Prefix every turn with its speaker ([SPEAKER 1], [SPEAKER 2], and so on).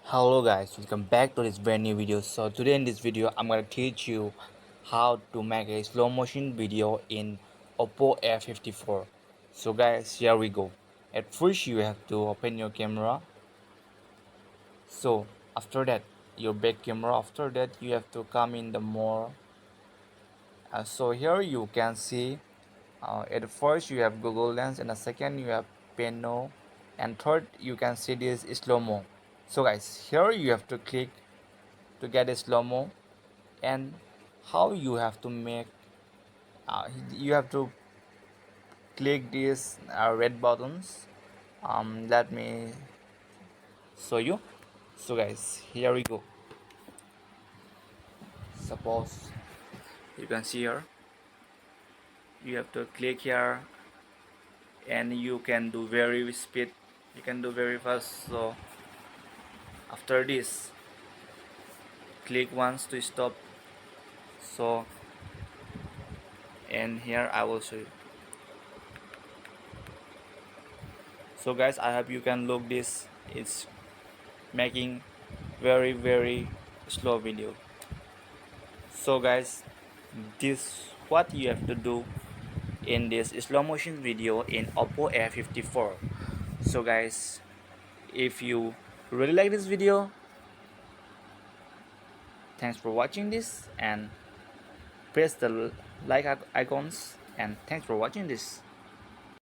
[SPEAKER 1] Hello guys, welcome back to this brand new video. So today in this video I'm gonna teach you how to make a slow motion video in Oppo A54. So guys, here we go. At first you have to open your camera. So after that your back camera. After that you have to come in the more. So here you can see at first you have Google Lens, and the second you have Pano, and third you can see this slow-mo. So guys, here you have to click to get a slow-mo, and how you have to make you have to click these red buttons. Let me show you. So guys, here we go. Suppose you can see here, you have to click here, and you can do very speed, you can do very fast. So after this click once to stop. So and here I will show you. So guys, I hope you can look this. It's making very slow video. So guys, this what you have to do in this slow motion video in Oppo A54. So guys, if you really like this video, thanks for watching this, and press the like icons, and thanks for watching this.